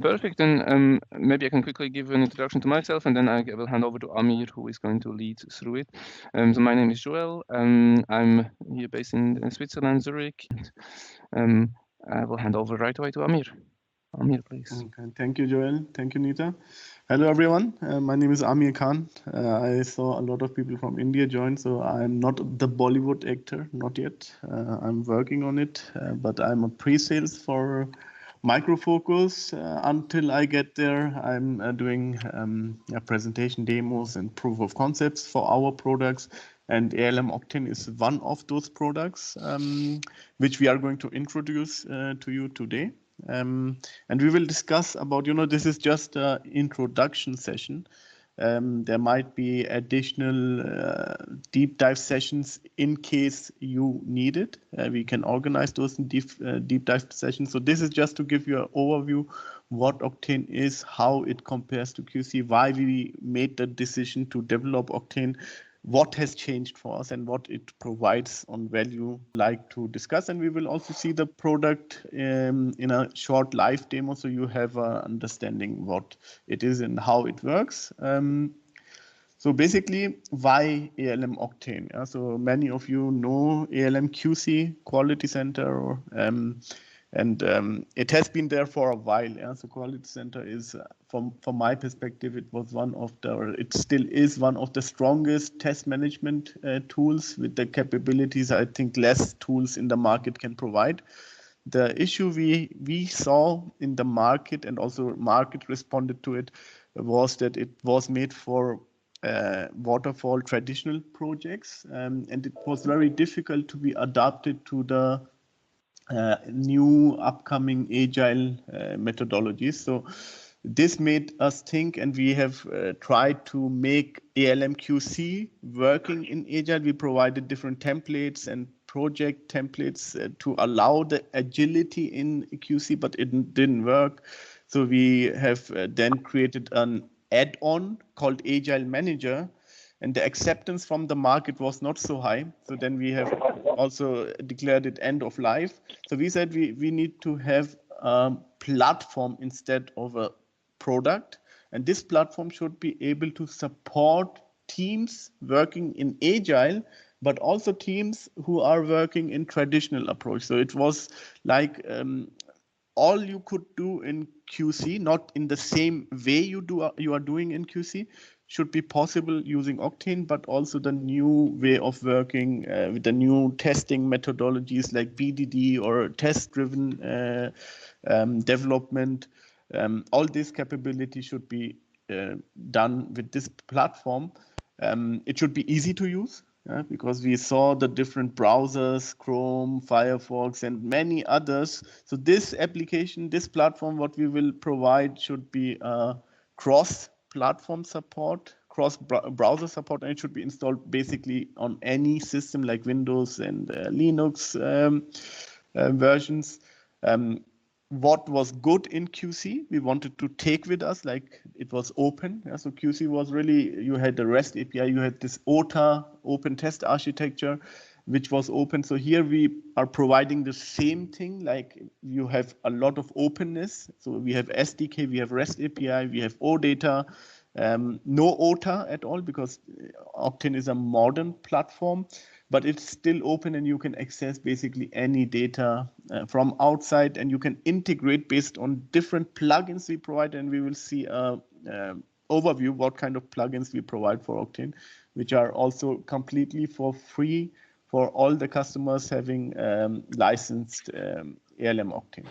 Perfect. And maybe I can quickly give an introduction to myself, and then I will hand over to Amir, who is going to lead through it. So my name is Joel. I'm here based in Switzerland, Zurich. I will hand over right away to Amir. Amir, please. Okay. Thank you, Joel. Thank you, Nita. Hello, everyone. My name is Amir Khan. I saw a lot of people from India join, so I'm not the Bollywood actor, not yet. I'm working on it, but I'm a pre-sales for Micro Focus. Until I get there, I'm doing presentation demos and proof of concepts for our products. And ALM Octane is one of those products which we are going to introduce to you today. And we will discuss about, this is just an introduction session. There might be additional deep dive sessions in case you need it. We can organize those deep dive sessions. So this is just to give you an overview what Octane is, how it compares to QC, why we made the decision to develop Octane, what has changed for us and what it provides on value, like to discuss. And we will also see the product in a short live demo, so you have an understanding what it is and how it works. So basically, why ALM Octane? So many of you know ALM QC, Quality Center, and it has been there for a while. So Quality Center is, from my perspective, it still is one of the strongest test management tools with the capabilities I think less tools in the market can provide. The issue we saw in the market, and also market responded to it, was that it was made for waterfall traditional projects, and it was very difficult to be adapted to the new upcoming agile methodologies. So this made us think, and we have tried to make ALM QC working in agile. We provided different templates and project templates to allow the agility in QC, but it didn't work. So we have then created an add-on called Agile Manager, and the acceptance from the market was not so high. So then we have also declared it end of life. So we said we need to have a platform instead of a product. And this platform should be able to support teams working in agile, but also teams who are working in traditional approach. So it was like all you could do in QC, not in the same way you are doing in QC, should be possible using Octane, but also the new way of working with the new testing methodologies like BDD or test-driven development. All this capability should be done with this platform. It should be easy to use. Because we saw the different browsers, Chrome, Firefox, and many others. So this application, this platform, what we will provide should be cross-platform support, cross-browser support, and it should be installed basically on any system like Windows and Linux versions. What was good in QC, we wanted to take with us, like it was open. So QC was really, you had the REST API, you had this OTA, open test architecture, which was open. So here we are providing the same thing, like you have a lot of openness. So we have SDK, we have REST API, we have OData, no OTA at all, because Octane is a modern platform. But it's still open and you can access basically any data from outside, and you can integrate based on different plugins we provide. And we will see an overview what kind of plugins we provide for Octane, which are also completely for free for all the customers having licensed ALM Octane.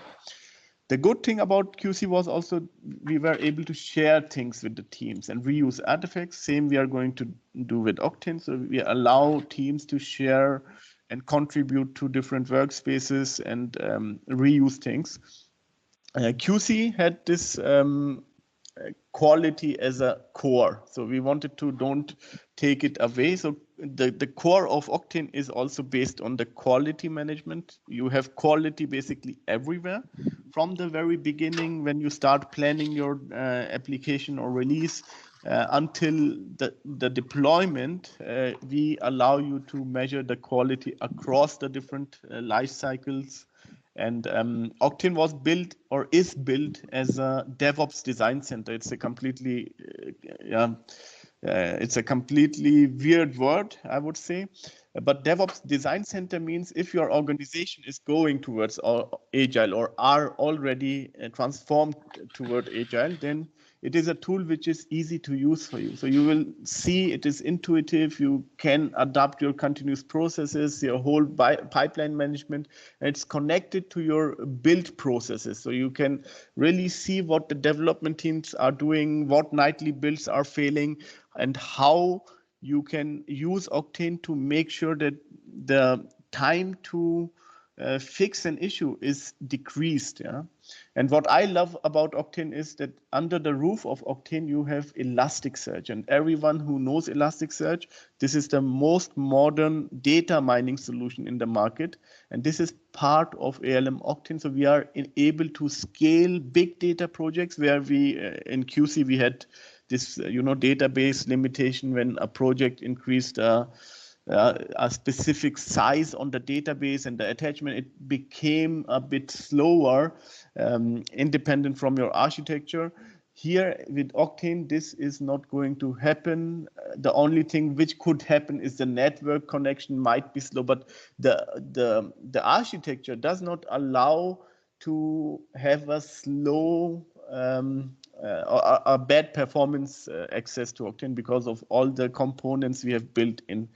The good thing about QC was also we were able to share things with the teams and reuse artifacts. Same we are going to do with Octane. So we allow teams to share and contribute to different workspaces and reuse things. QC had this quality as a core. So we wanted to don't take it away. So the core of Octane is also based on the quality management. You have quality basically everywhere. From the very beginning, when you start planning your application or release, until the deployment, we allow you to measure the quality across the different life cycles And Octane was built or is built as a DevOps design center. It's a completely, it's a completely weird word, I would say. But DevOps design center means if your organization is going towards agile or are already transformed toward agile, then it is a tool which is easy to use for you. So you will see it is intuitive. You can adapt your continuous processes, your whole pipeline management. And it's connected to your build processes. So you can really see what the development teams are doing, what nightly builds are failing, and how you can use Octane to make sure that the time to fix an issue is decreased. Yeah. And what I love about Octane is that under the roof of Octane, you have Elasticsearch. And everyone who knows Elasticsearch, this is the most modern data mining solution in the market. And this is part of ALM Octane. So we are able to scale big data projects where we, in QC, we had this, database limitation when a project increased a specific size on the database and the attachment, it became a bit slower, independent from your architecture. Here with Octane, this is not going to happen. The only thing which could happen is the network connection might be slow, but the architecture does not allow to have a slow a bad performance access to Octane because of all the components we have built in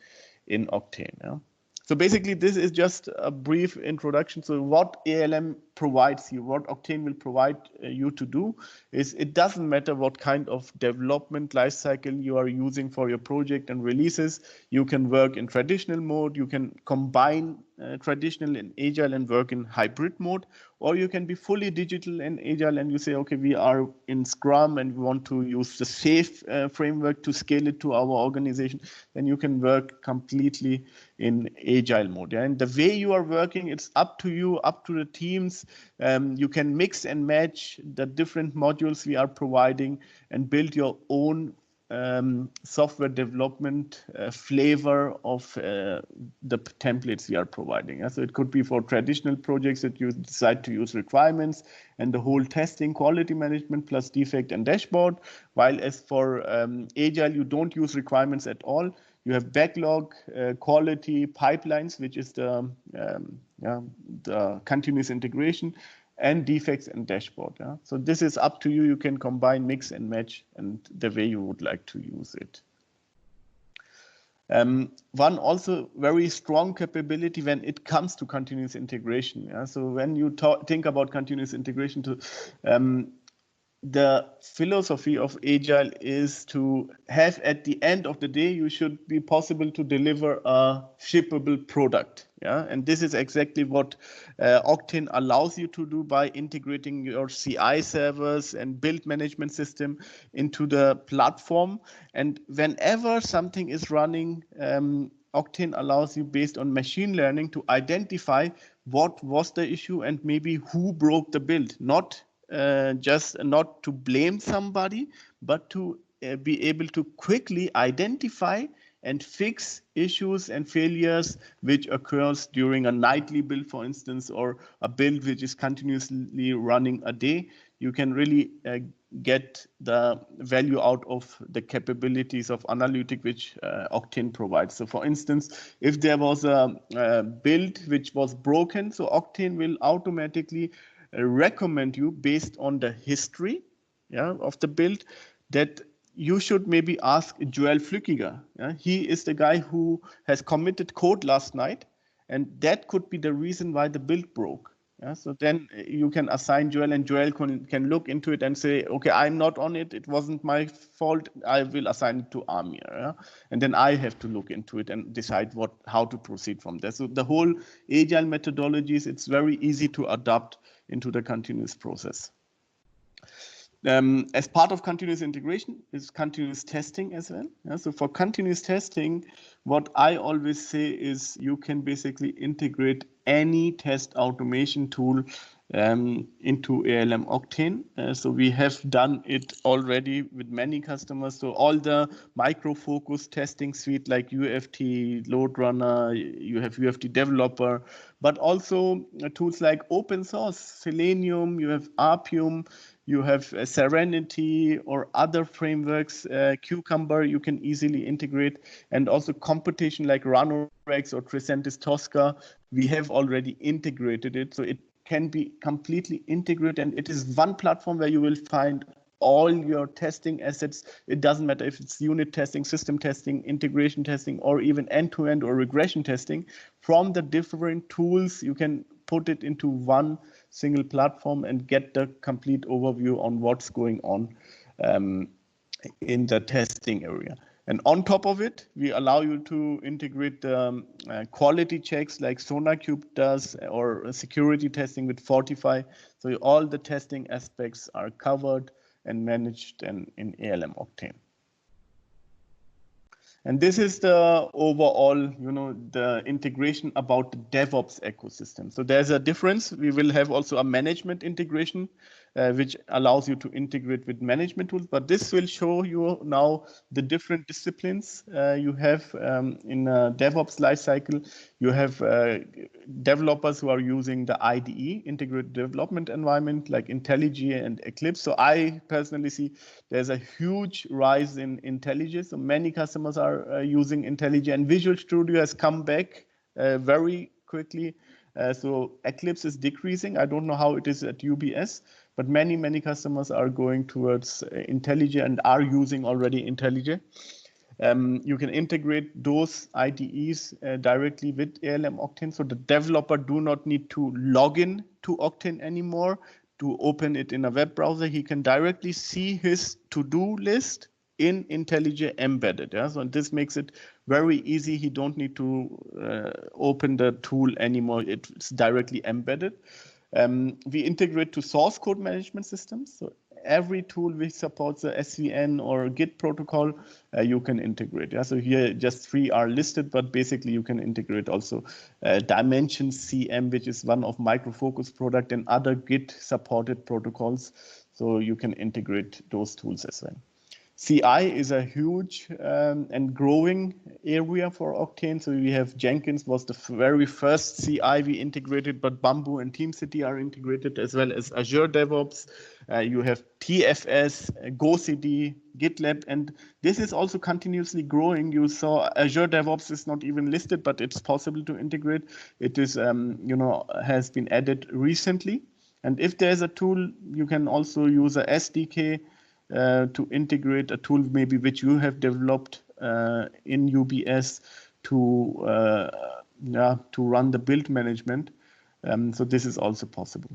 Octane. Yeah? So basically, this is just a brief introduction. So what ALM provides you, what Octane will provide you to do is it doesn't matter what kind of development lifecycle you are using for your project and releases. You can work in traditional mode, you can combine traditional and agile and work in hybrid mode, or you can be fully digital and agile and you say, okay, we are in Scrum and we want to use the SAFe framework to scale it to our organization. Then you can work completely in agile mode. Yeah? And the way you are working, it's up to you, up to the teams. You can mix and match the different modules we are providing and build your own software development flavor of the templates we are providing. Yeah? So it could be for traditional projects that you decide to use requirements and the whole testing, quality management plus defect and dashboard. While as for agile, you don't use requirements at all. You have backlog, quality, pipelines, which is the continuous integration, and defects and dashboard. Yeah? So this is up to you. You can combine, mix and match and the way you would like to use it. One also very strong capability when it comes to continuous integration. Yeah? So when you think about continuous integration, the philosophy of agile is to have at the end of the day, you should be possible to deliver a shippable product. Yeah, and this is exactly what Octane allows you to do by integrating your CI servers and build management system into the platform. And whenever something is running, Octane allows you, based on machine learning, to identify what was the issue and maybe who broke the build. Just not to blame somebody, but to be able to quickly identify and fix issues and failures which occurs during a nightly build, for instance, or a build which is continuously running a day. You can really get the value out of the capabilities of analytic which Octane provides. So for instance, if there was a build which was broken, so Octane will automatically recommend you based on the history of the build that you should maybe ask Joel Flückiger. Yeah? He is the guy who has committed code last night, and that could be the reason why the build broke. Yeah? So then you can assign Joel, and Joel can look into it and say, okay, I'm not on it. It wasn't my fault. I will assign it to Amir. Yeah? And then I have to look into it and decide how to proceed from there. So the whole agile methodologies, it's very easy to adapt into the continuous process. As part of continuous integration is continuous testing as well. Yeah? So for continuous testing, what I always say is you can basically integrate any test automation tool into ALM Octane. So we have done it already with many customers. So all the micro focus testing suite like UFT, Load Runner, you have UFT Developer, but also tools like open source, Selenium, you have Appium, you have Serenity or other frameworks, Cucumber, you can easily integrate, and also competition like Ranorex or Tricentis Tosca, we have already integrated it. So it can be completely integrated, and it is one platform where you will find all your testing assets. It doesn't matter if it's unit testing, system testing, integration testing, or even end-to-end or regression testing. From the different tools, you can put it into one single platform and get the complete overview on what's going on in the testing area. And on top of it, we allow you to integrate quality checks like SonarCube does, or security testing with Fortify. So all the testing aspects are covered and managed in ALM Octane. And this is the overall, the integration about the DevOps ecosystem. So there's a difference. We will have also a management integration, which allows you to integrate with management tools. But this will show you now the different disciplines you have in a DevOps lifecycle. You have developers who are using the IDE, Integrated Development Environment, like IntelliJ and Eclipse. So I personally see there's a huge rise in IntelliJ. So many customers are using IntelliJ, and Visual Studio has come back very quickly. So Eclipse is decreasing. I don't know how it is at UBS, but many customers are going towards IntelliJ and are using already IntelliJ. You can integrate those IDEs directly with ALM Octane. So the developer do not need to log in to Octane anymore to open it in a web browser. He can directly see his to-do list in IntelliJ embedded. Yeah? So this makes it very easy. He don't need to open the tool anymore. It's directly embedded. We integrate to source code management systems. So every tool which supports the SVN or Git protocol, you can integrate. Yeah? So here just 3 are listed, but basically you can integrate also Dimension CM, which is one of Micro Focus product, and other Git supported protocols. So you can integrate those tools as well. CI is a huge and growing area for Octane. So we have Jenkins was the very first CI we integrated, but Bamboo and TeamCity are integrated, as well as Azure DevOps. You have TFS, GoCD, GitLab, and this is also continuously growing. You saw Azure DevOps is not even listed, but it's possible to integrate. It is, has been added recently. And if there's a tool, you can also use a SDK to integrate a tool maybe which you have developed in UBS to run the build management. So this is also possible.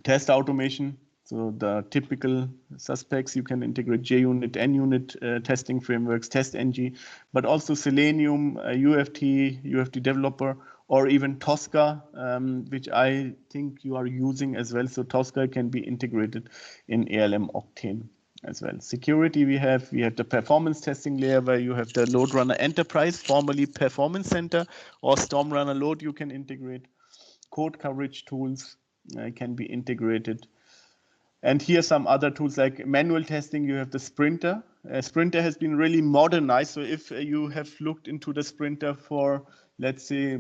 Test automation. So the typical suspects, you can integrate JUnit, NUnit testing frameworks, TestNG, but also Selenium, UFT Developer, or even Tosca, which I think you are using as well. So Tosca can be integrated in ALM Octane as well. Security, we have the performance testing layer where you have the Load Runner Enterprise, formerly Performance Center, or Storm Runner Load you can integrate. Code coverage tools can be integrated. And here some other tools like manual testing. You have the Sprinter. Sprinter has been really modernized. So if you have looked into the Sprinter for, let's say,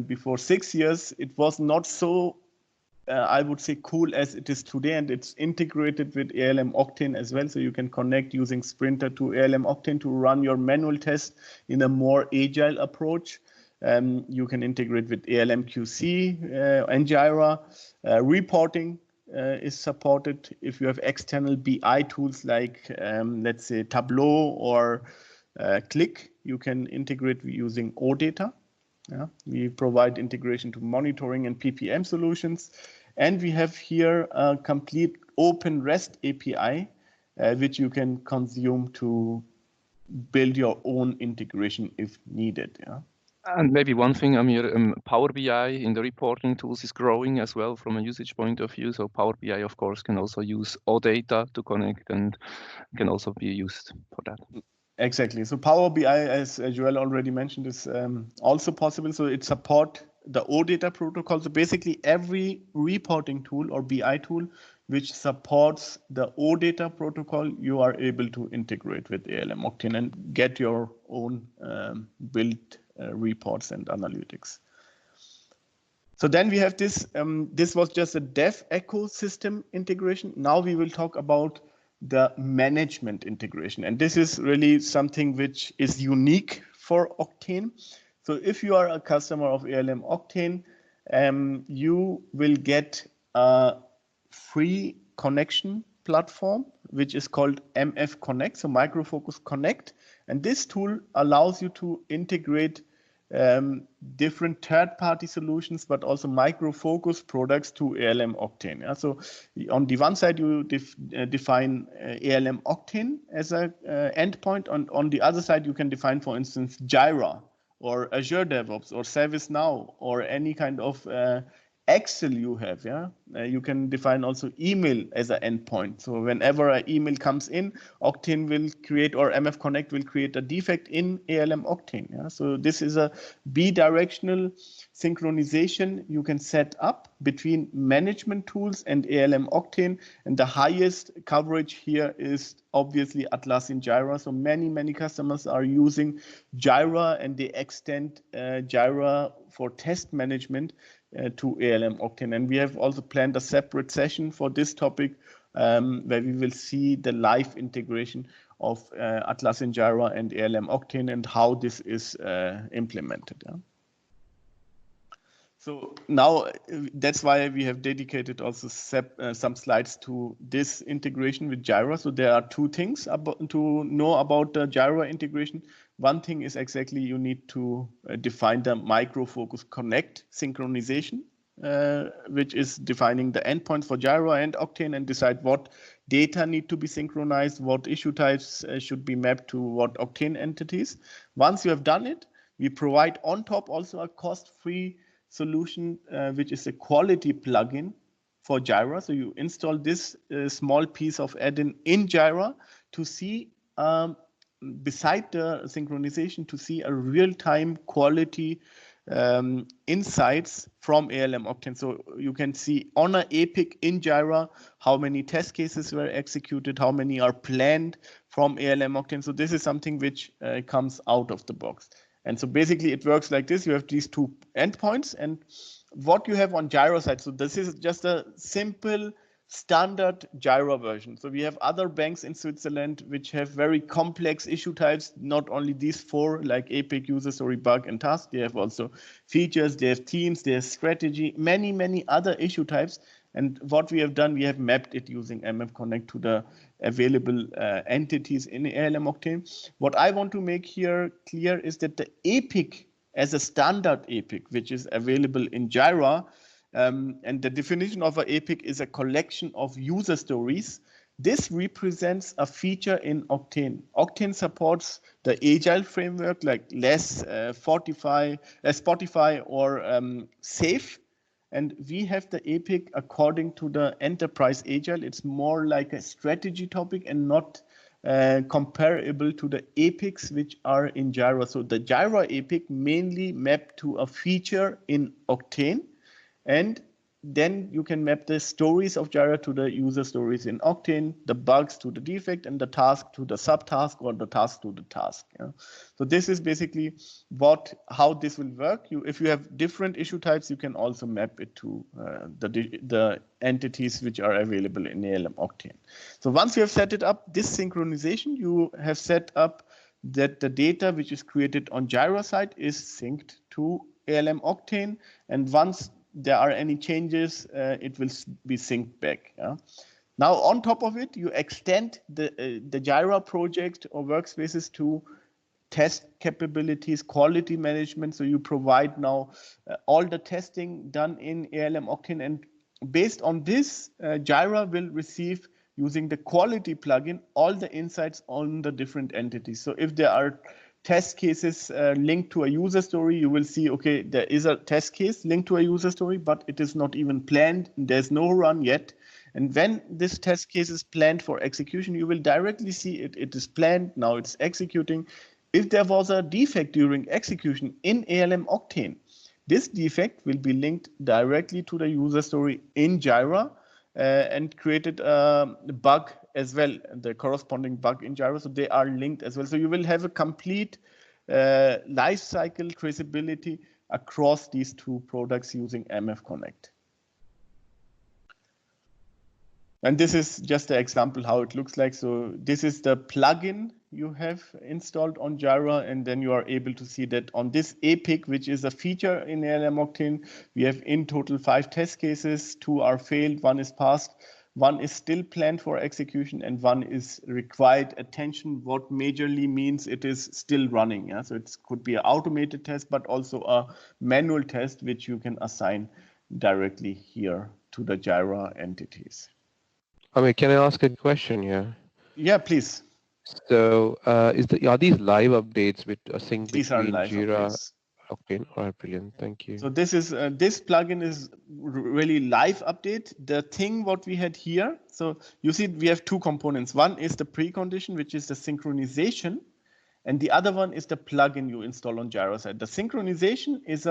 before 6 years, it was not so, I would say, cool as it is today. And it's integrated with ALM Octane as well. So you can connect using Sprinter to ALM Octane to run your manual test in a more agile approach. You can integrate with ALM QC and Jira. Reporting is supported if you have external BI tools like, let's say, Tableau or Qlik. You can integrate using OData. Yeah? We provide integration to monitoring and PPM solutions. And we have here a complete open REST API, which you can consume to build your own integration if needed. Yeah? And maybe one thing, Amir, Power BI in the reporting tools is growing as well from a usage point of view. So Power BI, of course, can also use OData to connect and can also be used for that. Exactly. So Power BI, as Joel already mentioned, is also possible. So it supports the OData protocol. So basically every reporting tool or BI tool which supports the OData protocol, you are able to integrate with ALM Octane and get your own built reports and analytics. So then we have this, this was just a dev ecosystem integration. Now we will talk about the management integration. And this is really something which is unique for Octane. So if you are a customer of ALM Octane, you will get a free connection platform, which is called MF Connect, so Micro Focus Connect. And this tool allows you to integrate different third-party solutions, but also micro-focus products to ALM Octane. Yeah? So on the one side, you define ALM Octane as an endpoint. On the other side, you can define, for instance, Jira or Azure DevOps or ServiceNow or any kind of Excel you have, yeah. You can define also email as an endpoint. So whenever an email comes in, Octane will create, or MF Connect will create a defect in ALM Octane. Yeah? So this is a bidirectional synchronization you can set up between management tools and ALM Octane. And the highest coverage here is obviously Atlassian Jira. So many customers are using Jira, and they extend Jira for test management to ALM Octane. And we have also planned a separate session for this topic where we will see the live integration of Atlassian Jira and ALM Octane and how this is implemented. Yeah? So now that's why we have dedicated also some slides to this integration with Jira. So there are two things to know about the Jira integration. One thing is exactly you need to define the Micro Focus Connect synchronization, which is defining the endpoints for Jira and Octane and decide what data need to be synchronized, what issue types should be mapped to what Octane entities. Once you have done it, we provide on top also a cost-free solution, which is a quality plugin for Jira. So you install this small piece of add-in in Jira to see, beside the synchronization, to see a real-time quality insights from ALM Octane. So you can see on an epic in Jira how many test cases were executed, how many are planned from ALM Octane. So this is something which comes out of the box. And so basically it works like this. You have these two endpoints and what you have on Jira side. So this is just a simple standard Jira version. So we have other banks in Switzerland which have very complex issue types, not only these four like epic, user story, bug, and task. They have also features, they have teams, they have strategy, many other issue types. And what we have done, we have mapped it using MF Connect to the available entities in ALM Octane. What I want to make here clear is that the epic as a standard epic, which is available in Jira, and the definition of an epic is a collection of user stories. This represents a feature in Octane. Octane supports the agile framework like less, Spotify or Safe. And we have the epic according to the enterprise agile. It's more like a strategy topic and not comparable to the epics which are in Jira. So the Jira epic mainly mapped to a feature in Octane, and then you can map the stories of Jira to the user stories in Octane, the bugs to the defect, and the task to the subtask or the task to the task. Yeah? So this is basically how this will work. If you have different issue types, you can also map it to the entities which are available in ALM Octane. So once you have set it up, this synchronization, you have set up that the data which is created on Jira side is synced to ALM Octane, and once there are any changes, it will be synced back. Yeah? Now, on top of it, you extend the Jira project or workspaces to test capabilities, quality management. So you provide now all the testing done in ALM Octane. And based on this, Jira will receive, using the quality plugin, all the insights on the different entities. So if there are test cases linked to a user story, you will see, okay, there is a test case linked to a user story, but it is not even planned. There's no run yet. And when this test case is planned for execution, you will directly see it is planned. Now it's executing. If there was a defect during execution in ALM Octane, This defect will be linked directly to the user story in Jira and created a bug as well, the corresponding bug in Jira. So they are linked as well. So you will have a complete life cycle traceability across these two products using MF Connect. And this is just an example how it looks like. So this is the plugin you have installed on Jira, and then you are able to see that on this epic, which is a feature in ALM Octane, we have in total 5 test cases. 2 are failed, 1 is passed, 1 is still planned for execution, and 1 is required attention. What majorly means it is still running. Yeah? So it could be an automated test, but also a manual test, which you can assign directly here to the Jira entities. Can I ask a question here? Yeah, please. So are these live updates with a sync These are between live Jira? updates. Okay, all right, brilliant. Thank you. So this is this plugin is really live update. The thing what we had here. So you see, we have 2 components. One is the precondition, which is the synchronization, and the other one is the plugin you install on Jira side. The synchronization is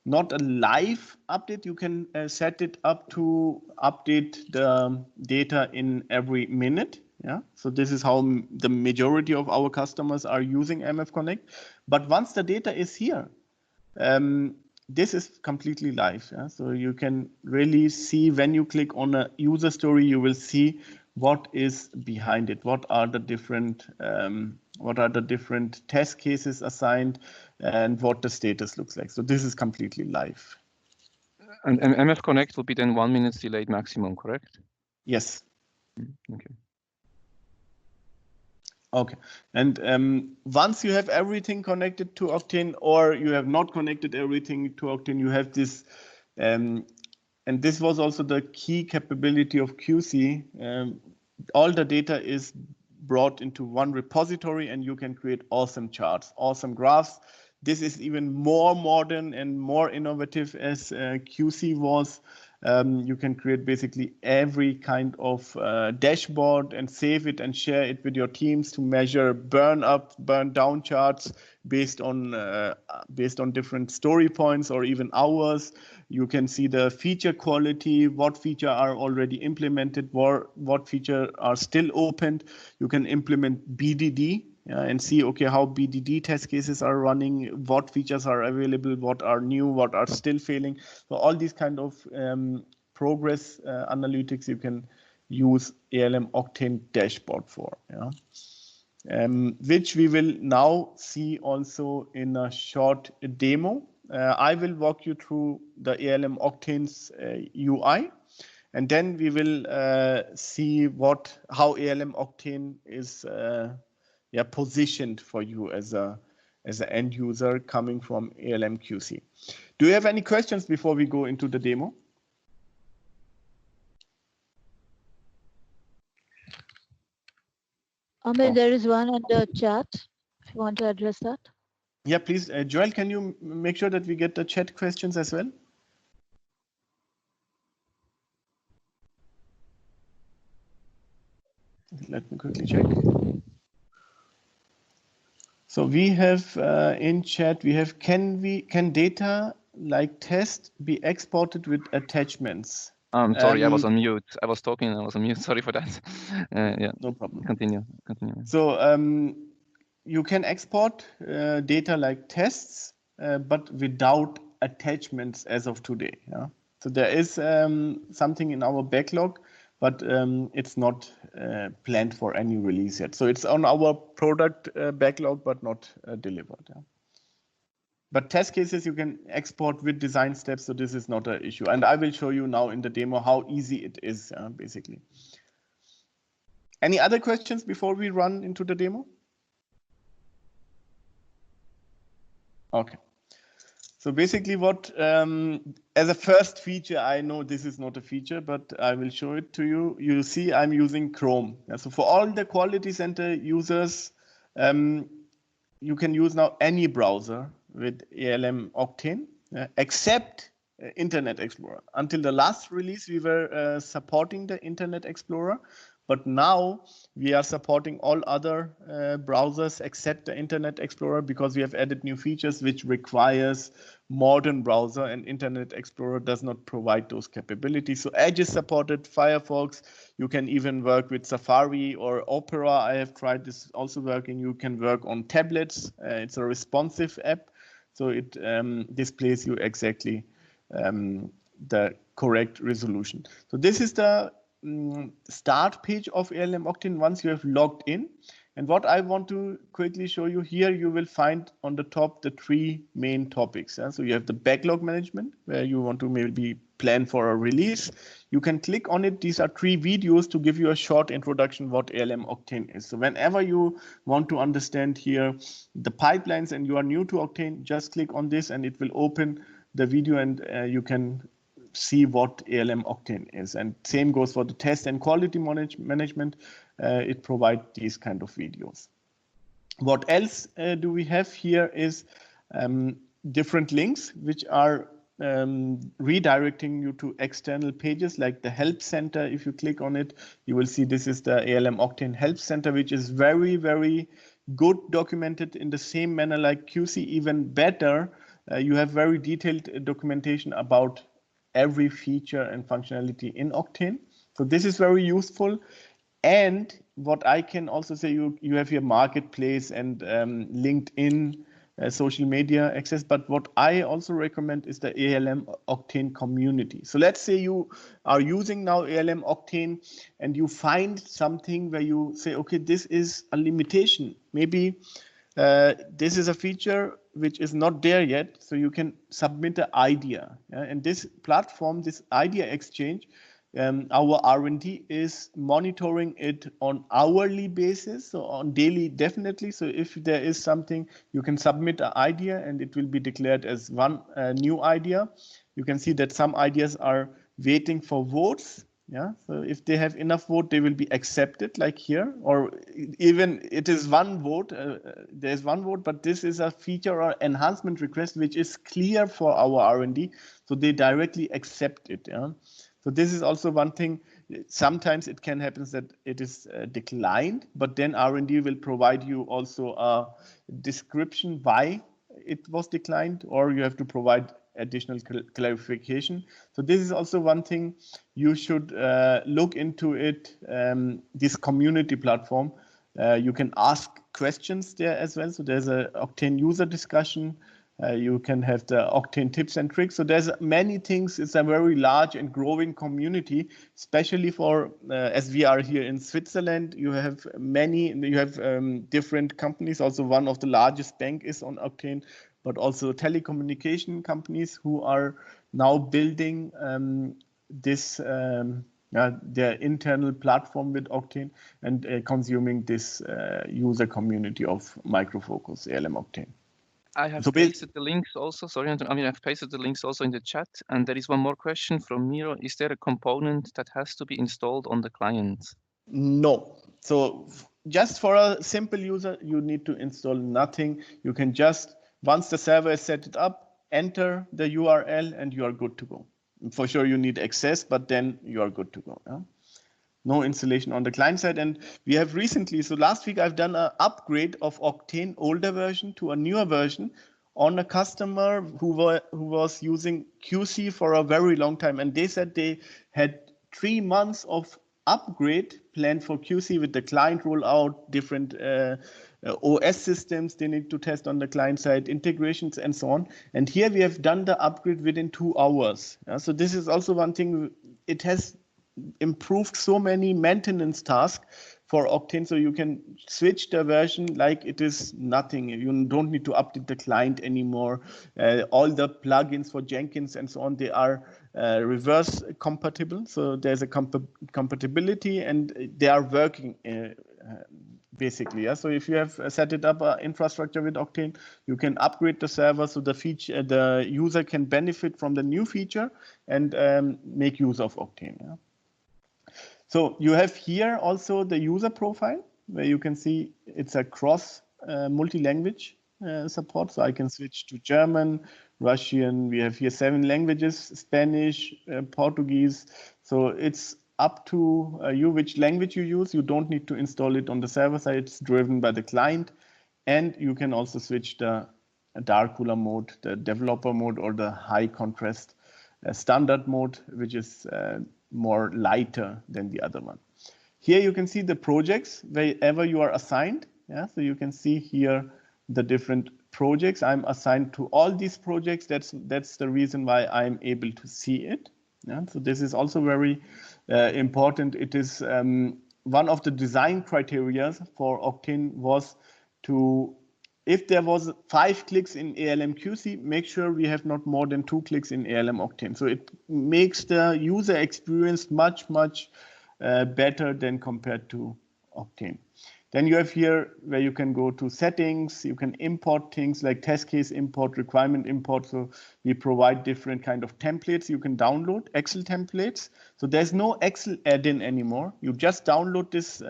not a live update. You can set it up to update the data in every minute. Yeah. So this is how the majority of our customers are using MF Connect. But once the data is here, this is completely live. Yeah? So you can really see when you click on a user story, you will see what is behind it. What are the different test cases assigned, and what the status looks like. So this is completely live. And MF Connect will be then 1 minute delayed maximum, correct? Yes. Okay. Okay, and once you have everything connected to Octane, or you have not connected everything to Octane, you have this, and this was also the key capability of QC. All the data is brought into one repository, and you can create awesome charts, awesome graphs. This is even more modern and more innovative as QC was. You can create basically every kind of dashboard and save it and share it with your teams to measure burn up, burn down charts based on different story points or even hours. You can see the feature quality, what feature are already implemented, what feature are still opened. You can implement BDD. And see, okay, how BDD test cases are running, what features are available, what are new, what are still failing. So all these kind of progress analytics you can use ALM Octane dashboard for, which we will now see also in a short demo. I will walk you through the ALM Octane's UI. And then we will see how ALM Octane is positioned for you as an end user coming from ALM QC. Do you have any questions before we go into the demo? Amir, there is one in the chat, if you want to address that. Yeah, please. Joel, can you make sure that we get the chat questions as well? Let me quickly check. So we have in chat, we have, can data like test be exported with attachments? Sorry, I was on mute. I was talking, I was on mute. Sorry for that. Yeah, no problem. Continue. So you can export data like tests, but without attachments as of today. Yeah? So there is something in our backlog, but it's not planned for any release yet. So it's on our product backlog, but not delivered. Yeah? But test cases you can export with design steps, so this is not an issue. And I will show you now in the demo how easy it is, basically. Any other questions before we run into the demo? Okay. So basically what, as a first feature, I know this is not a feature, but I will show it to you. You see I'm using Chrome. So for all the quality center users, you can use now any browser with ALM Octane, except Internet Explorer. Until the last release, we were supporting the Internet Explorer, But now we are supporting all other browsers except the Internet Explorer, because we have added new features which requires modern browser, and Internet Explorer does not provide those capabilities. So Edge is supported, Firefox, you can even work with Safari or Opera. I have tried this, also working. You can work on tablets. It's a responsive app, so it displays you exactly the correct resolution. So this is the start page of ALM Octane once you have logged in. And what I want to quickly show you here, you will find on the top the three main topics. So you have the backlog management, where you want to maybe plan for a release. You can click on it. These are 3 videos to give you a short introduction what ALM Octane is. So whenever you want to understand here the pipelines and you are new to Octane, just click on this and it will open the video, and you can see what ALM Octane is. And same goes for the test and quality management. It provides these kind of videos. What else do we have here is different links which are redirecting you to external pages like the Help Center. If you click on it, you will see this is the ALM Octane Help Center, which is very, very good, documented in the same manner like QC, even better. You have very detailed documentation about every feature and functionality in Octane. So this is very useful. And what I can also say, you have your marketplace and LinkedIn, social media access. But what I also recommend is the ALM Octane community. So let's say you are using now ALM Octane and you find something where you say, okay, this is a limitation. Maybe this is a feature which is not there yet, so you can submit an idea. And this platform, this idea exchange, our R&D is monitoring it on hourly basis, so on daily definitely. So if there is something, you can submit an idea and it will be declared as one new idea. You can see that some ideas are waiting for votes. Yeah, so if they have enough vote, they will be accepted, like here, or even it is one vote, there's one vote, but this is a feature or enhancement request which is clear for our R&D, so they directly accept it. Yeah? So this is also one thing. Sometimes it can happen that it is declined, but then R&D will provide you also a description why it was declined, or you have to provide additional clarification. So this is also one thing you should look into it, this community platform. You can ask questions there as well. So there's a Octane user discussion. You can have the Octane tips and tricks. So there's many things. It's a very large and growing community, especially for, as we are here in Switzerland, you have different companies. Also one of the largest bank is on Octane, but also telecommunication companies who are now building their internal platform with Octane and consuming this user community of Micro Focus ALM Octane. I have pasted the links also. Sorry, I've pasted the links also in the chat. And there is one more question from Miro. Is there a component that has to be installed on the client? No. So just for a simple user, you need to install nothing. You can just, once the server is set it up, enter the URL and you are good to go. For sure, you need access, but then you are good to go. Yeah? No installation on the client side. And we have recently, so last week I've done an upgrade of Octane older version to a newer version on a customer who was using QC for a very long time. And they said they had 3 months of upgrade planned for QC with the client rollout, different OS systems they need to test on the client side, integrations and so on. And here we have done the upgrade within 2 hours. So this is also one thing. It has improved so many maintenance tasks for Octane, so you can switch the version like it is nothing. You don't need to update the client anymore. All the plugins for Jenkins and so on, they are reverse compatible. So there's a compatibility and they are working basically. Yeah? So if you have set it up infrastructure with Octane, you can upgrade the server so the user can benefit from the new feature and make use of Octane. Yeah? So you have here also the user profile where you can see it's a cross multi-language support. So I can switch to German, Russian. We have here 7 languages, Spanish, Portuguese. So it's up to you which language you use. You don't need to install it on the server side. It's driven by the client. And you can also switch the dark cooler mode, the developer mode, or the high contrast standard mode, which is more lighter than the other one. Here you can see the projects wherever you are assigned. Yeah, so you can see here the different projects. I'm assigned to all these projects. That's the reason why I'm able to see it. Yeah, so this is also very important. It is one of the design criteria for Octane was to, if there was 5 clicks in ALM QC, make sure we have not more than 2 clicks in ALM Octane. So it makes the user experience much better than compared to Octane. Then you have here where you can go to settings, you can import things like test case import, requirement import. So we provide different kind of templates you can download, Excel templates. So there's no Excel add-in anymore. You just download this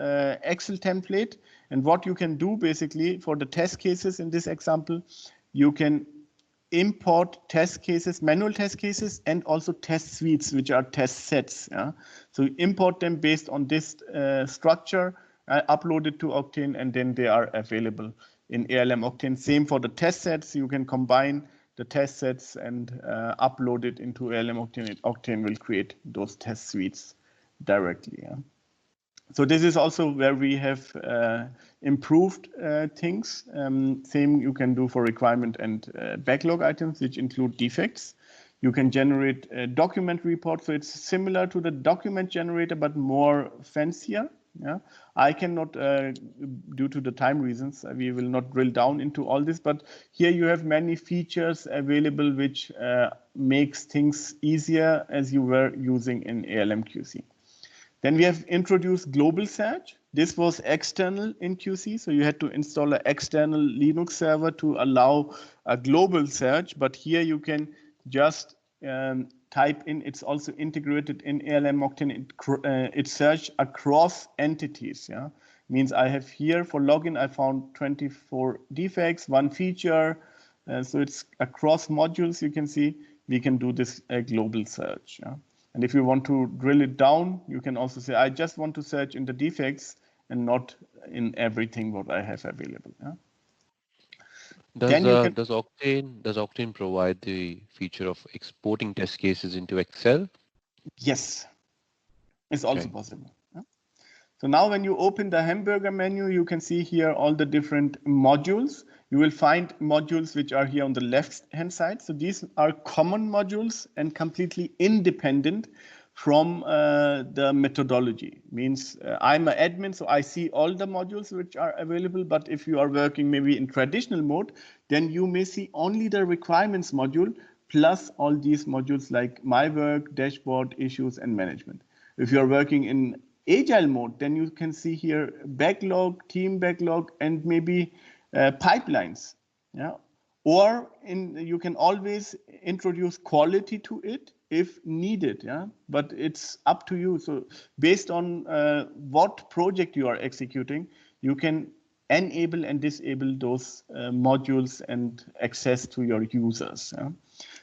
Excel template, and what you can do basically for the test cases in this example, you can import test cases, manual test cases, and also test suites, which are test sets. Yeah? So you import them based on this structure, upload it to Octane, and then they are available in ALM Octane. Same for the test sets. You can combine the test sets and upload it into ALM Octane. Octane will create those test suites directly. Yeah? So this is also where we have improved things. Same you can do for requirement and backlog items, which include defects. You can generate document reports. So it's similar to the document generator, but more fancier. Yeah, I cannot, due to the time reasons, we will not drill down into all this, but here you have many features available which makes things easier as you were using in ALM QC. Then we have introduced global search. This was external in QC, so you had to install an external Linux server to allow a global search, but here you can just type in, it's also integrated in ALM Octane, it search across entities. Yeah, means I have here for login, I found 24 defects, 1 feature. So it's across modules. You can see we can do this global search. Yeah? And if you want to drill it down, you can also say, I just want to search in the defects and not in everything what I have available. Yeah? Does Octane provide the feature of exporting test cases into Excel? Yes, it's also possible. Yeah? So now when you open the hamburger menu, you can see here all the different modules. You will find modules which are here on the left-hand side. So these are common modules and completely independent from the methodology. Means I'm an admin, so I see all the modules which are available. But if you are working maybe in traditional mode, then you may see only the requirements module plus all these modules like my work, dashboard, issues, and management. If you're working in agile mode, then you can see here backlog, team backlog, and maybe pipelines. Yeah. Or you can always introduce quality to it if needed. Yeah. But it's up to you. So based on what project you are executing, you can enable and disable those modules and access to your users. Yeah?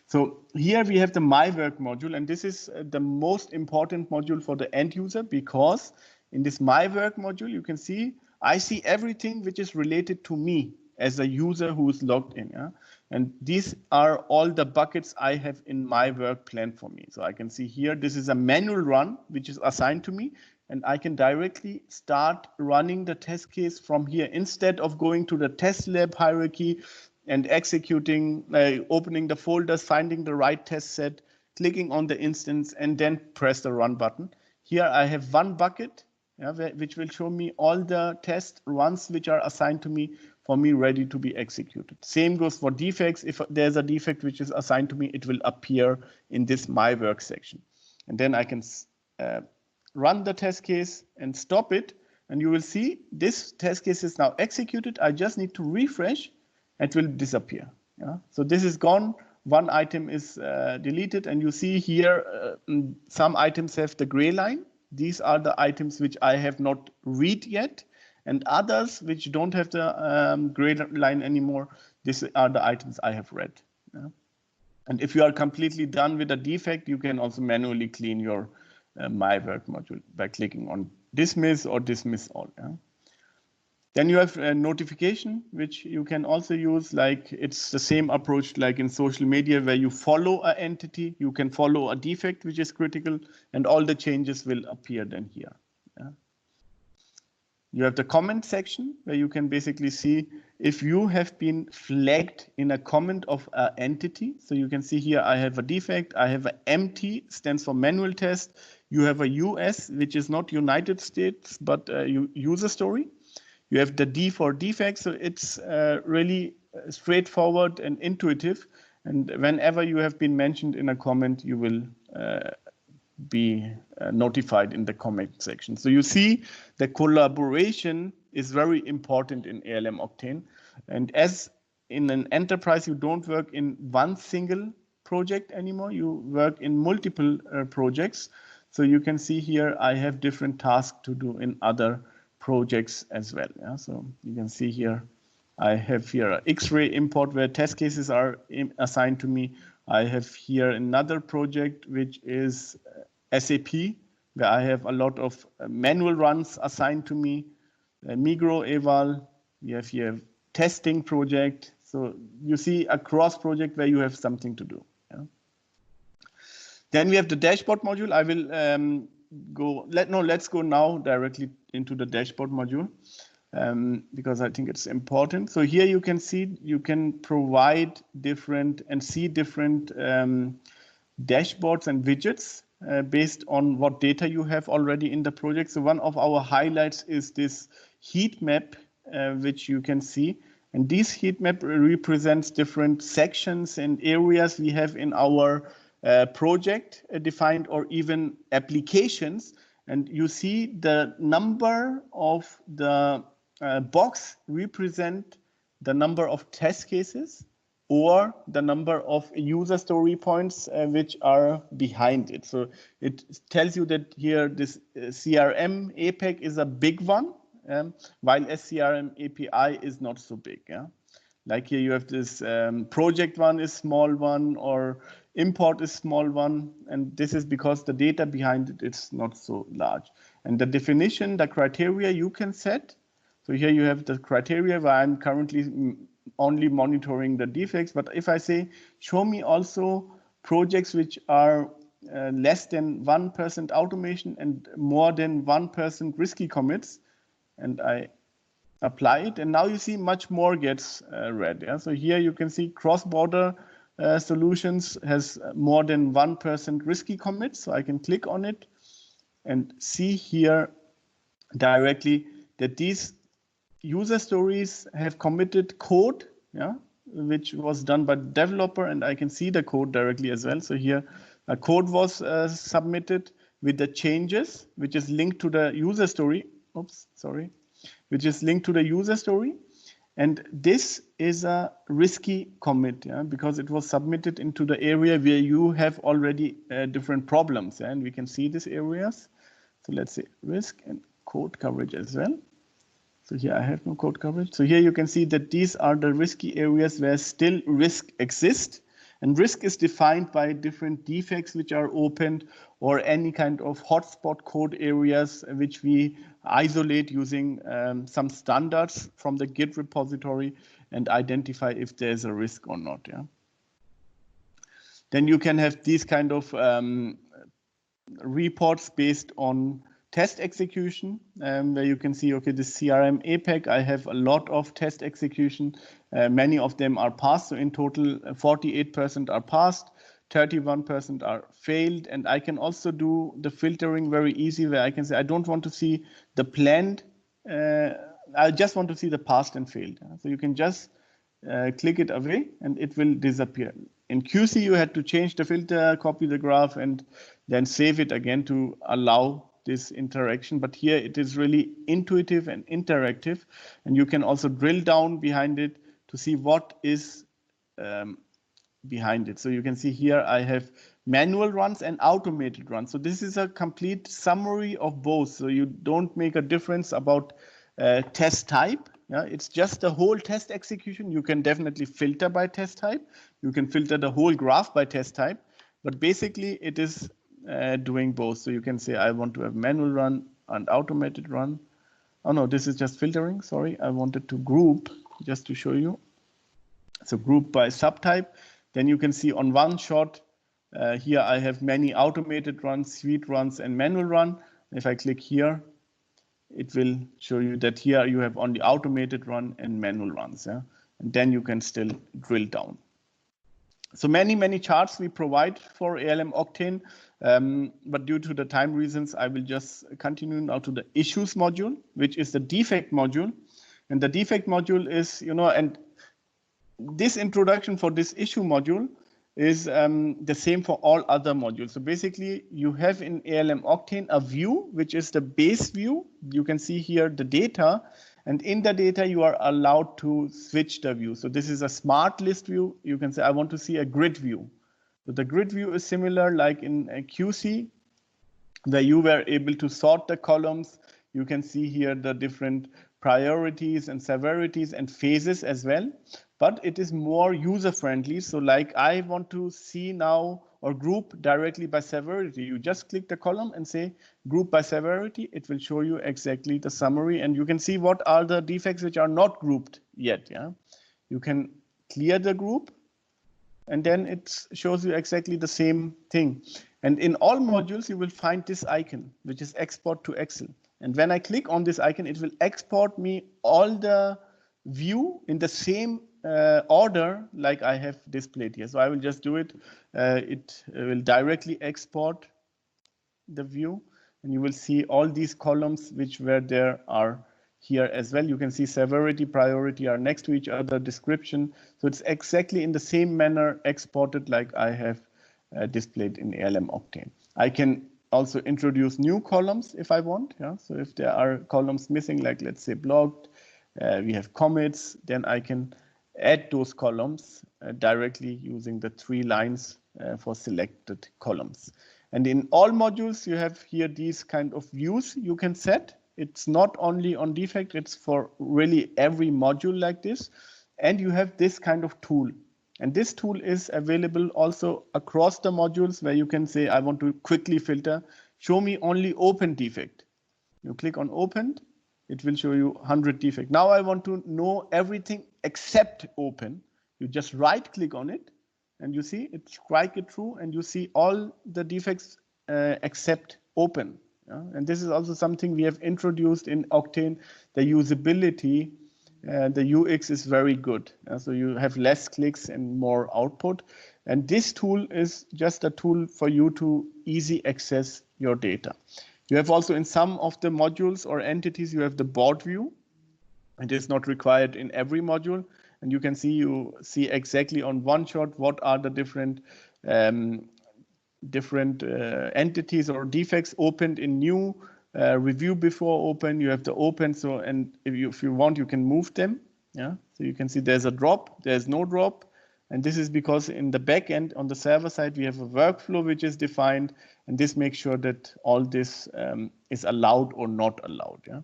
So here we have the My Work module, and this is the most important module for the end user, because in this My Work module, you can see, I see everything which is related to me as a user who is logged in. Yeah? And these are all the buckets I have in My Work planned for me. So I can see here, this is a manual run, which is assigned to me. And I can directly start running the test case from here instead of going to the test lab hierarchy and executing, opening the folders, finding the right test set, clicking on the instance, and then press the run button. Here I have one bucket, yeah, which will show me all the test runs which are assigned to me for me ready to be executed. Same goes for defects. If there's a defect which is assigned to me, it will appear in this My Work section. And then I can run the test case and stop it, and you will see this test case is now executed. I just need to refresh, it will disappear. Yeah? So this is gone, one item is deleted, and you see here some items have the gray line. These are the items which I have not read yet, and others which don't have the gray line anymore, these are the items I have read. Yeah? And if you are completely done with a defect, you can also manually clean your my work module by clicking on dismiss or dismiss all. Yeah? Then you have a notification, which you can also use, like it's the same approach like in social media where you follow an entity, you can follow a defect which is critical, and all the changes will appear then here. Yeah. You have the comment section where you can basically see if you have been flagged in a comment of an entity. So you can see here I have a defect, I have an MT, stands for manual test. You have a US, which is not United States, but user story. You have the D for defect, so it's really straightforward and intuitive. And whenever you have been mentioned in a comment, you will be notified in the comment section. So you see the collaboration is very important in ALM Octane. And as in an enterprise, you don't work in one single project anymore. You work in multiple projects. So you can see here, I have different tasks to do in other projects as well. Yeah? So you can see here, I have here an X-ray import where test cases are assigned to me. I have here another project, which is SAP, where I have a lot of manual runs assigned to me. Migro eval, we have here testing project. So you see a cross project where you have something to do. Yeah? Then we have the dashboard module. I will let's go now directly into the dashboard module because I think it's important. So here you can see, you can provide different and see different dashboards and widgets based on what data you have already in the project. So one of our highlights is this heat map, which you can see. And this heat map represents different sections and areas we have in our project defined or even applications. And you see the number of the box represent the number of test cases or the number of user story points which are behind it. So it tells you that here this CRM APEC is a big one, while SCRM API is not so big. Yeah? Like here you have this project one is small one or import is small one. And this is because the data behind it is not so large. And the definition, the criteria you can set. So here you have the criteria where I'm currently only monitoring the defects. But if I say, show me also projects which are less than 1% automation and more than 1% risky commits, and I apply it, and now you see much more gets read. Yeah? So here you can see cross-border solutions has more than 1% risky commits. So I can click on it and see here directly that these user stories have committed code, yeah, which was done by the developer, and I can see the code directly as well. So here a code was submitted with the changes, which is linked to the user story. Oops, sorry. Which is linked to the user story. And this is a risky commit, yeah, because it was submitted into the area where you have already different problems. Yeah, and we can see these areas. So let's say risk and code coverage as well. So here I have no code coverage. So here you can see that these are the risky areas where still risk exists. And risk is defined by different defects which are opened or any kind of hotspot code areas which we isolate using some standards from the Git repository and identify if there's a risk or not. Yeah. Then you can have these kind of reports based on test execution, where you can see, okay, the CRM APEC, I have a lot of test execution. Many of them are passed. So in total, 48% are passed, 31% are failed. And I can also do the filtering very easy, where I can say, I don't want to see the planned, I just want to see the passed and failed. So you can just click it away and it will disappear. In QC, you had to change the filter, copy the graph, and then save it again to allow this interaction. But here it is really intuitive and interactive, and you can also drill down behind it to see what is behind it. So you can see here I have manual runs and automated runs. So this is a complete summary of both. So you don't make a difference about test type. Yeah, it's just the whole test execution. You can definitely filter by test type. You can filter the whole graph by test type. But basically it is doing both. So you can say I want to have manual run and automated run. Oh no, this is just filtering. Sorry, I wanted to group just to show you. So group by subtype. Then you can see on one shot, here I have many automated runs, suite runs, and manual run. If I click here, it will show you that here you have only automated run and manual runs. Yeah? And then you can still drill down. So many charts we provide for ALM Octane, but due to the time reasons, I will just continue now to the issues module, which is the defect module. And the defect module is, and this introduction for this issue module is the same for all other modules. So basically you have in ALM Octane a view, which is the base view. You can see here the data, and in the data you are allowed to switch the view. So this is a smart list view. You can say, I want to see a grid view. So the grid view is similar like in a QC, where you were able to sort the columns. You can see here the different priorities and severities and phases as well, but it is more user friendly. So like I want to see now or group directly by severity. You just click the column and say group by severity. It will show you exactly the summary, and you can see what are the defects which are not grouped yet. Yeah, you can clear the group, and then it shows you exactly the same thing. And in all modules, you will find this icon, which is export to Excel. And when I click on this icon, it will export me all the view in the same order like I have displayed here. So I will just do it. It will directly export the view, and you will see all these columns which were there are here as well. You can see severity, priority are next to each other, description. So it's exactly in the same manner exported like I have displayed in ALM Octane. I can also introduce new columns if I want. Yeah? So if there are columns missing, like let's say blocked, we have commits, then I can add those columns directly using the 3 lines for selected columns. And in all modules, you have here these kind of views you can set. It's not only on defect, it's for really every module like this. And you have this kind of tool. And this tool is available also across the modules, where you can say, I want to quickly filter, show me only open defect. You click on opened, it will show you 100 defect. Now I want to know everything except open. You just right click on it, and you see it strike it through, and you see all the defects except open. Yeah? And this is also something we have introduced in Octane. The usability, the UX is very good. So you have less clicks and more output. And this tool is just a tool for you to easy access your data. You have also in some of the modules or entities, you have the board view. It is not required in every module. And you can see, exactly on one shot what are the different entities or defects opened in new, review before open. You have the open, so and if you want, you can move them. Yeah, so you can see there's a drop, there's no drop, and this is because in the back end on the server side we have a workflow which is defined, and this makes sure that all this is allowed or not allowed. Yeah.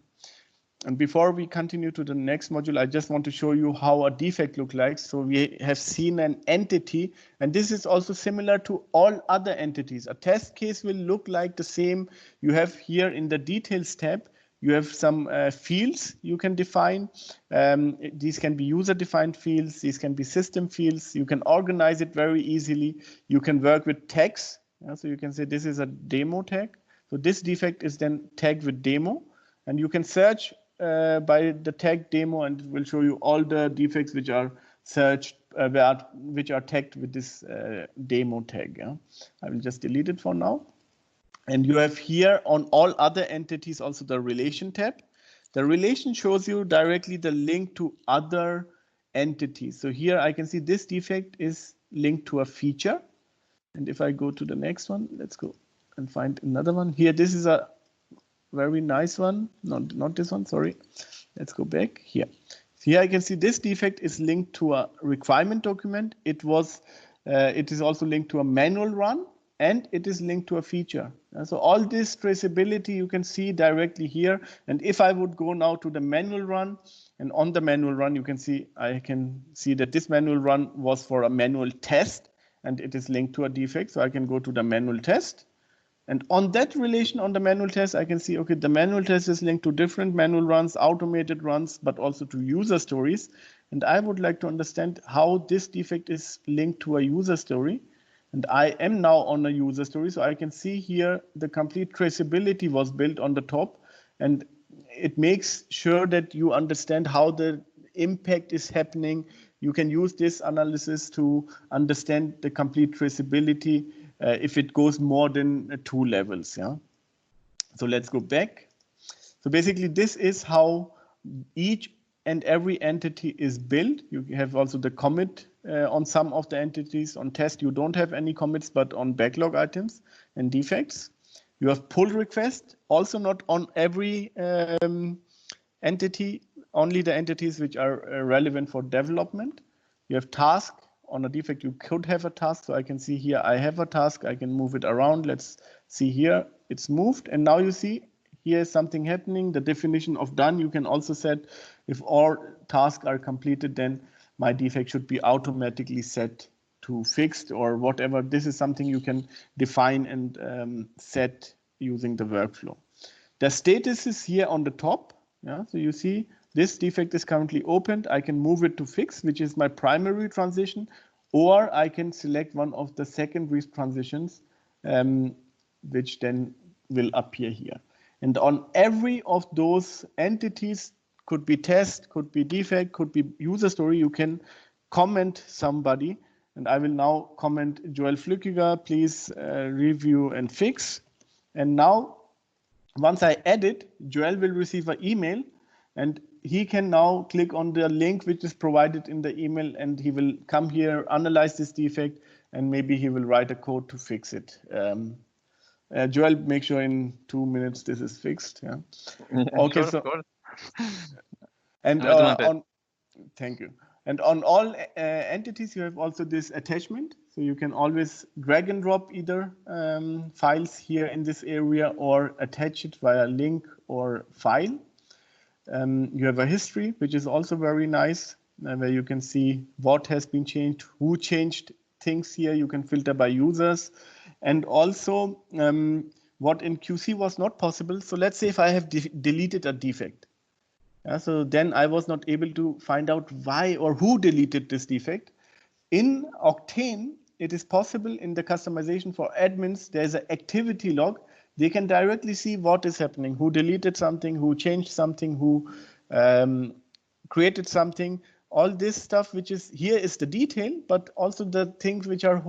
And before we continue to the next module, I just want to show you how a defect looks like. So we have seen an entity, and this is also similar to all other entities. A test case will look like the same. You have here in the details tab, you have some fields you can define. These can be user-defined fields. These can be system fields. You can organize it very easily. You can work with tags. So you can say this is a demo tag. So this defect is then tagged with demo, and you can search by the tag demo, and it will show you all the defects which are searched, which are tagged with this demo tag. Yeah? I will just delete it for now. And you have here on all other entities also the relation tab. The relation shows you directly the link to other entities. So here I can see this defect is linked to a feature. And if I go to the next one, let's go and find another one. Here, this is a very nice one. Not this one, sorry. Let's go back here. Here I can see this defect is linked to a requirement document. It is also linked to a manual run, and it is linked to a feature. So all this traceability you can see directly here. And if I would go now to the manual run, and on the manual run, I can see that this manual run was for a manual test, and it is linked to a defect. So I can go to the manual test. And on that relation on the manual test, I can see, okay, the manual test is linked to different manual runs, automated runs, but also to user stories. And I would like to understand how this defect is linked to a user story. And I am now on a user story. So I can see here the complete traceability was built on the top. And it makes sure that you understand how the impact is happening. You can use this analysis to understand the complete traceability if it goes more than 2 levels. Yeah. So let's go back. So basically, this is how each and every entity is built. You have also the commit on some of the entities. On test, you don't have any commits, but on backlog items and defects. You have pull request, also not on every entity, only the entities which are relevant for development. You have task. On a defect, you could have a task. So I can see here, I have a task. I can move it around. Let's see here, it's moved. And now you see, here is something happening. The definition of done, you can also set if all tasks are completed, then my defect should be automatically set to fixed or whatever. This is something you can define and set using the workflow. The status is here on the top. Yeah, so you see this defect is currently opened. I can move it to fix, which is my primary transition, or I can select one of the secondary transitions, which then will appear here. And on every of those entities, could be test, could be defect, could be user story, you can comment somebody. And I will now comment Joel Flückiger, please review and fix. And now, once I edit, Joel will receive an email and he can now click on the link which is provided in the email and he will come here, analyze this defect, and maybe he will write a code to fix it. Joel, make sure in 2 minutes this is fixed. Yeah. Okay. Sure, so, of course. and thank you. And on all entities, you have also this attachment. So you can always drag and drop either files here in this area or attach it via link or file. You have a history, which is also very nice, where you can see what has been changed, who changed things here. You can filter by users. And also what in QC was not possible. So let's say if I have deleted a defect. Yeah, so then I was not able to find out why or who deleted this defect. In Octane, it is possible in the customization for admins, there's an activity log. They can directly see what is happening, who deleted something, who changed something, who created something. All this stuff, which is here is the detail, but also the things which are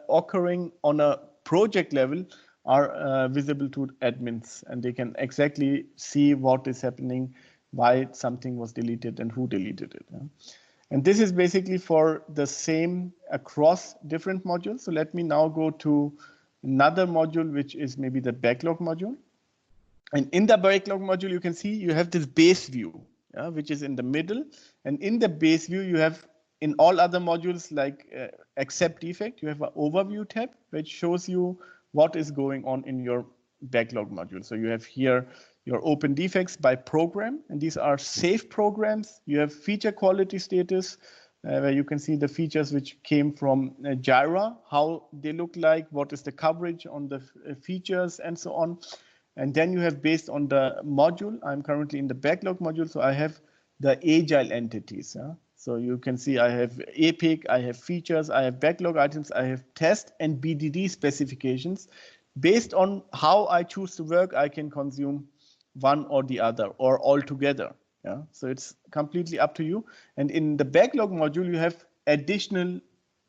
occurring on a project level are visible to admins, and they can exactly see what is happening, why something was deleted and who deleted it. Yeah? And this is basically for the same across different modules. So let me now go to another module, which is maybe the backlog module. And in the backlog module, you can see you have this base view, yeah, which is in the middle. And in the base view, you have in all other modules like accept defect, you have an overview tab, which shows you what is going on in your backlog module. So you have here your open defects by program, and these are safe programs. You have feature quality status, where you can see the features which came from Jira, how they look like, what is the coverage on the features, and so on. And then you have based on the module. I'm currently in the backlog module, so I have the agile entities. Yeah? So you can see I have Epic, I have features, I have backlog items, I have test and BDD specifications. Based on how I choose to work, I can consume one or the other or all together. Yeah, so it's completely up to you. And in the backlog module, you have additional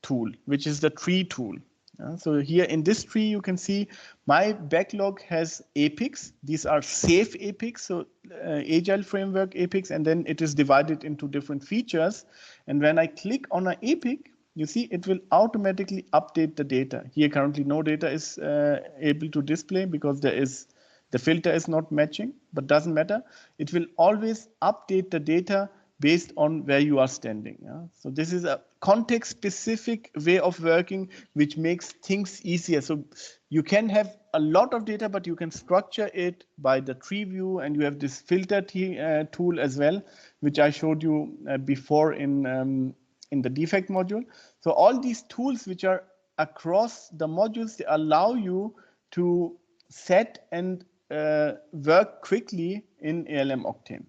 tool, which is the tree tool. Yeah, so here in this tree, you can see my backlog has epics. These are safe epics, so agile framework epics, and then it is divided into different features. And when I click on an epic, you see it will automatically update the data. Here currently no data is able to display because there is the filter is not matching, but doesn't matter. It will always update the data based on where you are standing. Yeah? So this is a context-specific way of working, which makes things easier. So you can have a lot of data, but you can structure it by the tree view, and you have this filter tool as well, which I showed you before in the defect module. So all these tools which are across the modules, they allow you to set and work quickly in ALM Octane.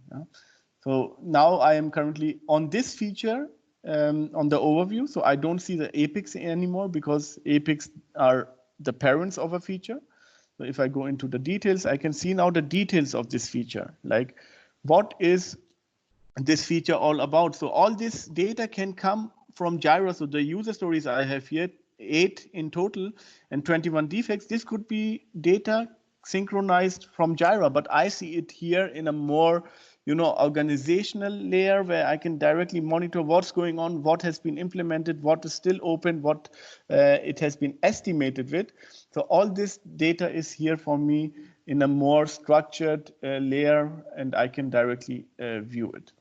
So now I am currently on this feature on the overview. So I don't see the apex anymore because apex are the parents of a feature. So if I go into the details, I can see now the details of this feature, like what is this feature all about. So all this data can come from Jira. So the user stories I have here, 8 in total and 21 defects. This could be data synchronized from Jira, but I see it here in a more, organizational layer where I can directly monitor what's going on, what has been implemented, what is still open, what it has been estimated with. So all this data is here for me in a more structured layer, and I can directly view it.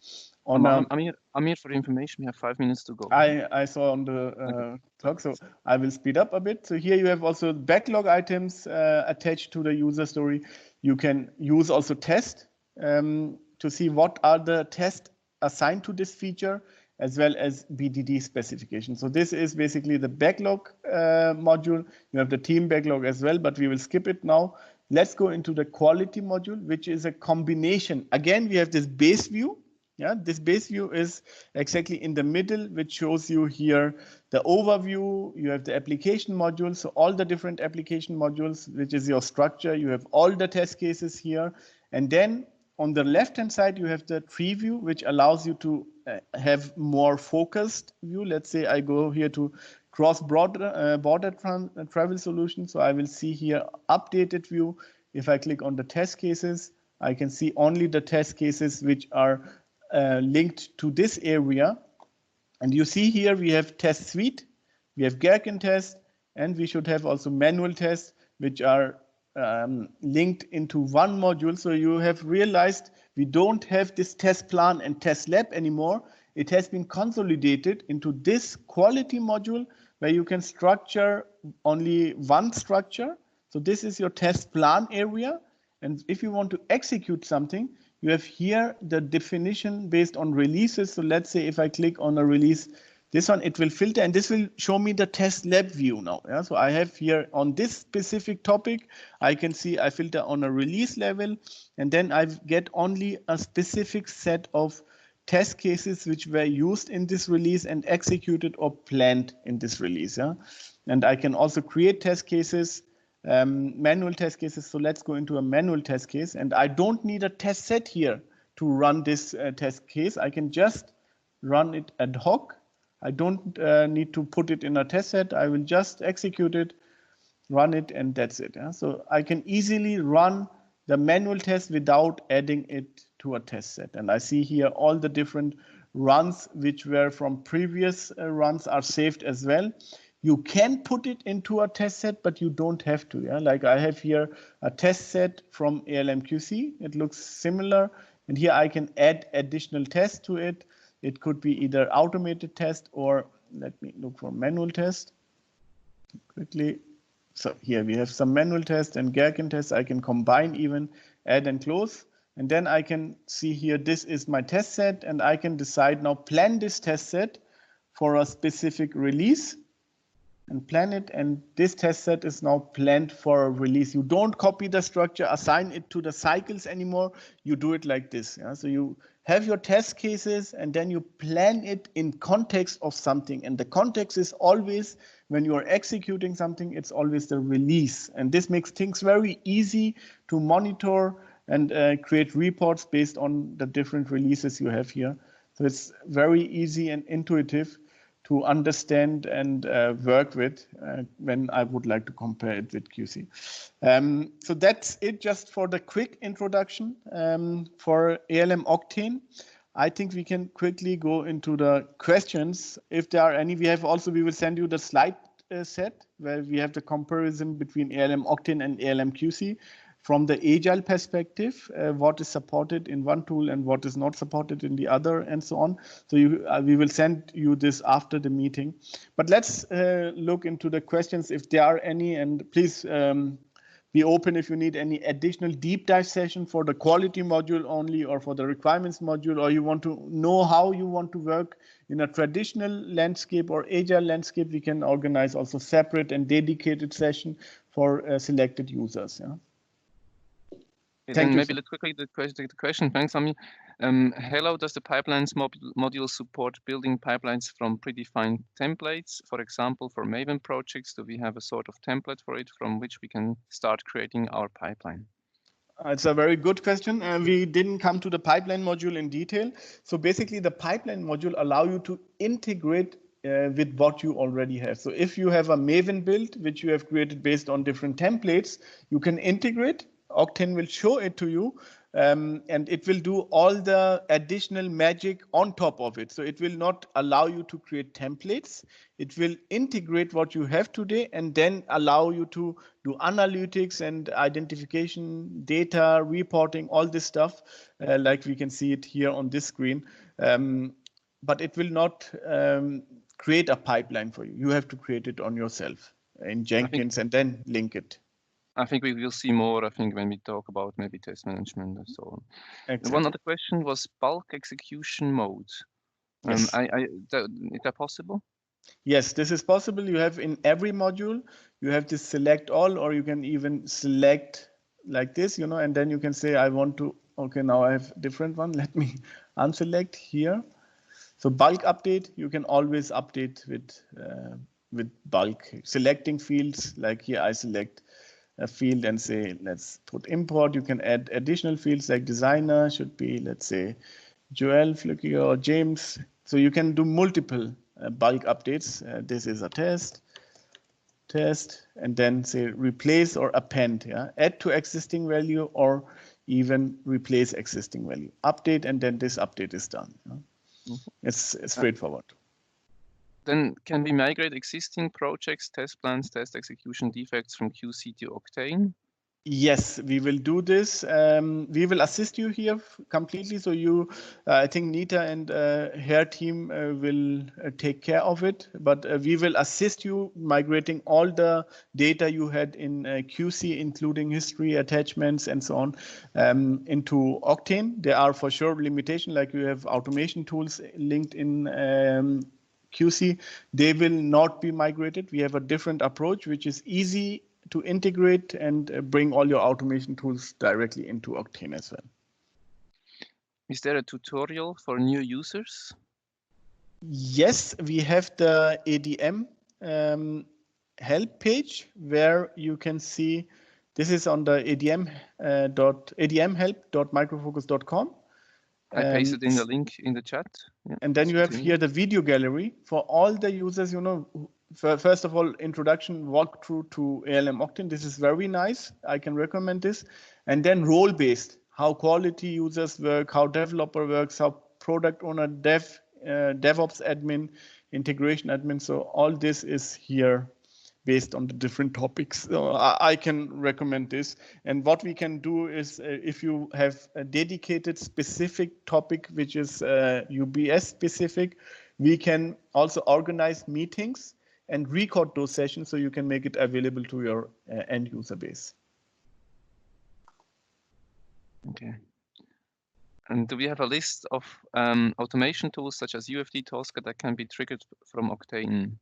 Amir, for information, we have 5 minutes to go. I saw on the clock, so I will speed up a bit. So here you have also backlog items attached to the user story. You can use also test to see what are the tests assigned to this feature, as well as BDD specification. So this is basically the backlog module. You have the team backlog as well, but we will skip it now. Let's go into the quality module, which is a combination. Again, we have this base view. Yeah, this base view is exactly in the middle, which shows you here the overview. You have the application modules, so all the different application modules, which is your structure. You have all the test cases here. And then on the left-hand side, you have the tree view, which allows you to have more focused view. Let's say I go here to cross-border travel solution. So I will see here updated view. If I click on the test cases, I can see only the test cases which are linked to this area. And you see here we have test suite, we have Gherkin test, and we should have also manual tests, which are linked into one module. So you have realized we don't have this test plan and test lab anymore. It has been consolidated into this quality module where you can structure only one structure. So this is your test plan area. And if you want to execute something, you have here the definition based on releases. So let's say if I click on a release, this one, it will filter, and this will show me the test lab view now. Yeah? So I have here on this specific topic, I can see I filter on a release level, and then I get only a specific set of test cases which were used in this release and executed or planned in this release. Yeah? And I can also create test cases, manual test cases. So let's go into a manual test case, and I don't need a test set here to run this test case. I can just run it ad hoc. I don't need to put it in a test set. I will just execute it, run it, and that's it. Yeah? So I can easily run the manual test without adding it to a test set. And I see here all the different runs which were from previous runs are saved as well. You can put it into a test set, but you don't have to. Yeah? Like I have here a test set from ALM QC. It looks similar. And here I can add additional tests to it. It could be either automated test or let me look for manual test quickly. So here we have some manual test and Gherkin test. I can combine even, add and close. And then I can see here, this is my test set, and I can decide now plan this test set for a specific release and plan it. And this test set is now planned for a release. You don't copy the structure, assign it to the cycles anymore. You do it like this. Yeah? So you have your test cases and then you plan it in context of something. And the context is always when you are executing something, it's always the release. And this makes things very easy to monitor and create reports based on the different releases you have here. So it's very easy and intuitive to understand and work with when I would like to compare it with QC. So that's it just for the quick introduction for ALM Octane. I think we can quickly go into the questions. If there are any, we will send you the slide set where we have the comparison between ALM Octane and ALM QC. From the agile perspective, what is supported in one tool and what is not supported in the other, and so on. So we will send you this after the meeting. But let's look into the questions if there are any, and please be open if you need any additional deep dive session for the quality module only or for the requirements module, or you want to know how you want to work in a traditional landscape or agile landscape. We can organize also separate and dedicated session for selected users. Yeah. Thank you, Maybe sir. let's quickly the question. Thanks, Ami. Hello, does the pipelines module support building pipelines from predefined templates? For example, for Maven projects, do we have a sort of template for it from which we can start creating our pipeline? It's a very good question. We didn't come to the pipeline module in detail. So basically, the pipeline module allow you to integrate with what you already have. So if you have a Maven build, which you have created based on different templates, you can integrate. Octane will show it to you, and it will do all the additional magic on top of it. So it will not allow you to create templates. It will integrate what you have today and then allow you to do analytics and identification, data, reporting, all this stuff, like we can see it here on this screen. But it will not create a pipeline for you. You have to create it on yourself in Jenkins and then link it. I think we will see more, I think, when we talk about maybe test management and so on. Exactly. One other question was bulk execution mode. Yes. Is that possible? Yes, this is possible. You have in every module, you have to select all, or you can even select like this, and then you can say, I want to, okay, now I have a different one. Let me unselect here. So bulk update, you can always update with bulk. Selecting fields, like here I select a field and say, let's put import. You can add additional fields like designer, should be, let's say, Joel, Flukiger, or James. So you can do multiple bulk updates. This is a test, and then say replace or append, add to existing value or even replace existing value. Update, and then this update is done. It's straightforward. Then can we migrate existing projects, test plans, test execution defects from QC to Octane? Yes, we will do this. We will assist you here completely. So you, I think Nita and her team will take care of it, but we will assist you migrating all the data you had in QC, including history, attachments, and so on, into Octane. There are for sure limitations, like you have automation tools linked in QC. They will not be migrated. We have a different approach, which is easy to integrate and bring all your automation tools directly into Octane as well. Is there a tutorial for new users? Yes, we have the ADM help page where you can see, this is on the admhelp.microfocus.com. I pasted in the link in the chat. Yeah. And then you have here the video gallery for all the users, first of all, introduction, walkthrough to ALM Octane. This is very nice. I can recommend this. And then role-based, how quality users work, how developer works, how product owner, DevOps admin, integration admin. So all this is here based on the different topics. So I can recommend this. And what we can do is if you have a dedicated specific topic, which is UBS specific, we can also organize meetings and record those sessions so you can make it available to your end user base. Okay. And do we have a list of automation tools such as UFD Tosca that can be triggered from Octane?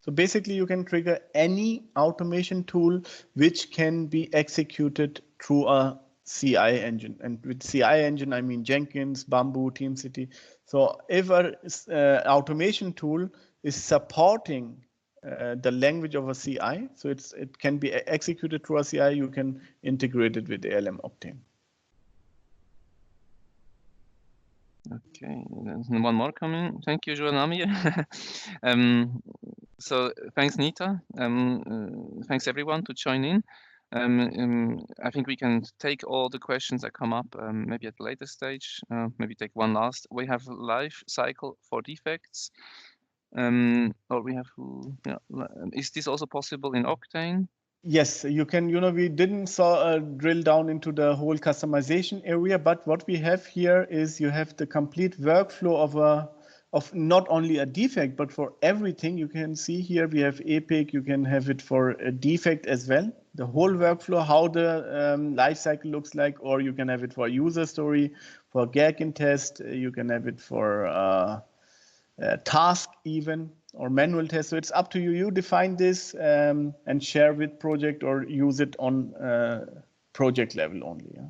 So basically you can trigger any automation tool which can be executed through a CI engine. And with CI engine, I mean Jenkins, Bamboo, TeamCity. So if an automation tool is supporting the language of a CI, so it can be executed through a CI, you can integrate it with ALM Octane. Okay, there's one more coming. Thank you, Joel Amir. So thanks, Nita. Thanks everyone to join in. I think we can take all the questions that come up maybe at a later stage. Maybe take one last. We have life cycle for defects. Or we have, is this also possible in Octane? Yes, you can, we didn't drill down into the whole customization area, but what we have here is you have the complete workflow of not only a defect, but for everything. You can see here we have Epic, you can have it for a defect as well. The whole workflow, how the life cycle looks like, or you can have it for user story, for Gherkin test, you can have it for task even, or manual test. So it's up to you. You define this and share with project or use it on project level only. Yeah?